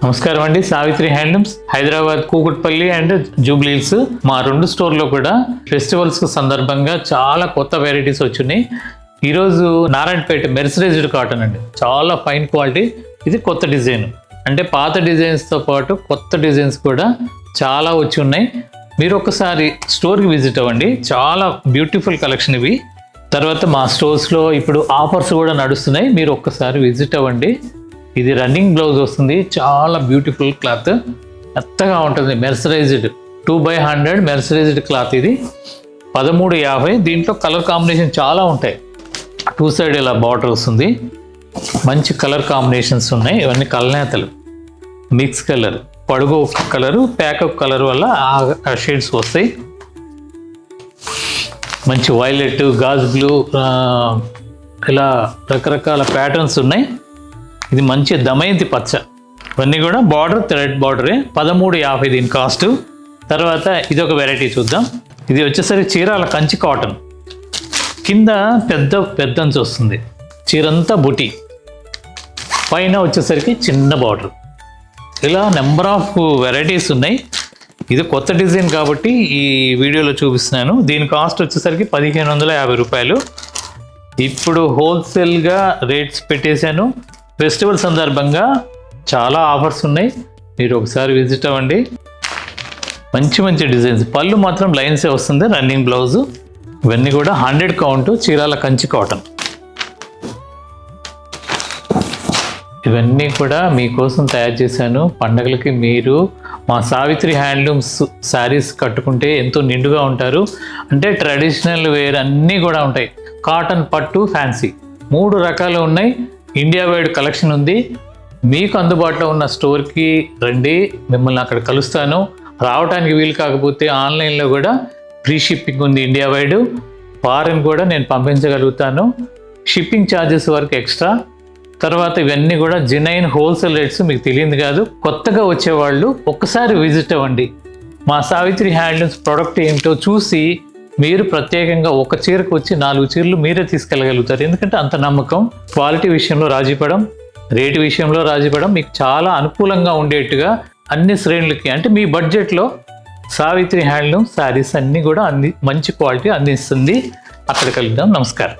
నమస్కారం అండి. Savitri handlooms Hyderabad Kukatpally and Jubilee hills మా 2 స్టోర్లో కూడా ఫెస్టివల్స్ సందర్భంగా చాలా కొత్త వెరైటీస్ వచ్చినాయి. ఈరోజు నారాయణపేట మెర్సరైజ్డ్ కాటన్ అండి, చాలా ఫైన్ క్వాలిటీ. ఇది కొత్త డిజైన్, అంటే పాత డిజైన్స్తో పాటు కొత్త డిజైన్స్ కూడా చాలా వచ్చి ఉన్నాయి. మీరు ఒకసారి స్టోర్కి విజిట్ అవ్వండి, చాలా బ్యూటిఫుల్ కలెక్షన్ ఇవి. తర్వాత మా స్టోర్స్లో ఇప్పుడు ఆఫర్స్ కూడా నడుస్తున్నాయి, మీరు ఒక్కసారి విజిట్ అవ్వండి. ఇది రన్నింగ్ బ్లౌజ్ వస్తుంది, చాలా బ్యూటిఫుల్ క్లాత్, మెత్తగా ఉంటుంది. Mercerised 2/100 mercerised cloth. ఇది 1350. దీంట్లో కలర్ కాంబినేషన్ చాలా ఉంటాయి. 2 సైడ్ ఇలా బార్డర్ వస్తుంది, మంచి కలర్ కాంబినేషన్స్ ఉన్నాయి. ఇవన్నీ కలనేతలు, మిక్స్ కలర్, పడుగు కలరు, ప్యాకప్ కలర్ వల్ల ఆ షేడ్స్ వస్తాయి. మంచి వైలెట్, గాజ్ బ్లూ, ఇలా రకరకాల ప్యాటర్న్స్ ఉన్నాయి. ఇది మంచి దమయంతి పచ్చ, ఇవన్నీ కూడా బార్డర్ థ్రెడ్ బార్డరే. 1350 దీని కాస్ట్. తర్వాత ఇది ఒక వెరైటీ చూద్దాం. ఇది వచ్చేసరికి చీరాల కంచి కాటన్, కింద పెద్దంచి వస్తుంది, చీరంతా బుటీ, పైన వచ్చేసరికి చిన్న బార్డర్. ఇలా నెంబర్ ఆఫ్ వెరైటీస్ ఉన్నాయి. ఇది కొత్త డిజైన్ కాబట్టి ఈ వీడియోలో చూపిస్తున్నాను. దీని కాస్ట్ వచ్చేసరికి 1550 రూపాయలు. ఇప్పుడు హోల్సేల్గా రేట్స్ పెట్టేశాను. ఫెస్టివల్ సందర్భంగా చాలా ఆఫర్స్ ఉన్నాయి, మీరు ఒకసారి విజిట్ అవ్వండి. మంచి డిజైన్స్. పళ్ళు మాత్రం లైన్సే వస్తుంది, రన్నింగ్ బ్లౌజు. ఇవన్నీ కూడా 100 కౌంట్ చీరాల కంచి కాటన్. ఇవన్నీ కూడా మీకోసం తయారు చేశాను. పండగలకి మీరు మా సావిత్రి హ్యాండ్లూమ్స్ శారీస్ కట్టుకుంటే ఎంతో నిండుగా ఉంటారు. అంటే ట్రెడిషనల్ వేర్ అన్నీ కూడా ఉంటాయి. కాటన్, పట్టు, ఫ్యాన్సీ 3 రకాలు ఉన్నాయి. ఇండియా వైడ్ కలెక్షన్ ఉంది. మీకు అందుబాటులో ఉన్న స్టోర్కి రండి, మిమ్మల్ని అక్కడ కలుస్తాను. రావడానికి వీలు కాకపోతే ఆన్లైన్లో కూడా ఫ్రీ షిప్పింగ్ ఉంది. ఇండియా వైడ్, ఫారెన్ కూడా నేను పంపించగలుగుతాను. షిప్పింగ్ ఛార్జెస్ వరకు ఎక్స్ట్రా. తర్వాత ఇవన్నీ కూడా జెన్యూన్ హోల్సేల్ రేట్స్, మీకు తెలియదు కాదు. కొత్తగా వచ్చేవాళ్ళు ఒక్కసారి విజిట్ అవ్వండి. మా సావిత్రి హ్యాండ్లూమ్స్ ప్రోడక్ట్ ఏంటో చూసి మీరు ప్రత్యేకంగా ఒక చీరకు వచ్చి 4 చీరలు మీరే తీసుకెళ్ళగలుగుతారు. ఎందుకంటే అంత నమ్మకం. క్వాలిటీ విషయంలో రాజీపడం, రేటు విషయంలో రాజీపడం, మీకు చాలా అనుకూలంగా ఉండేట్టుగా అన్ని శ్రేణులకి, అంటే మీ బడ్జెట్లో సావిత్రి హ్యాండ్లూమ్ శారీస్ అన్నీ కూడా మంచి క్వాలిటీ అందిస్తుంది. అక్కడ కలుద్దాం. నమస్కారం.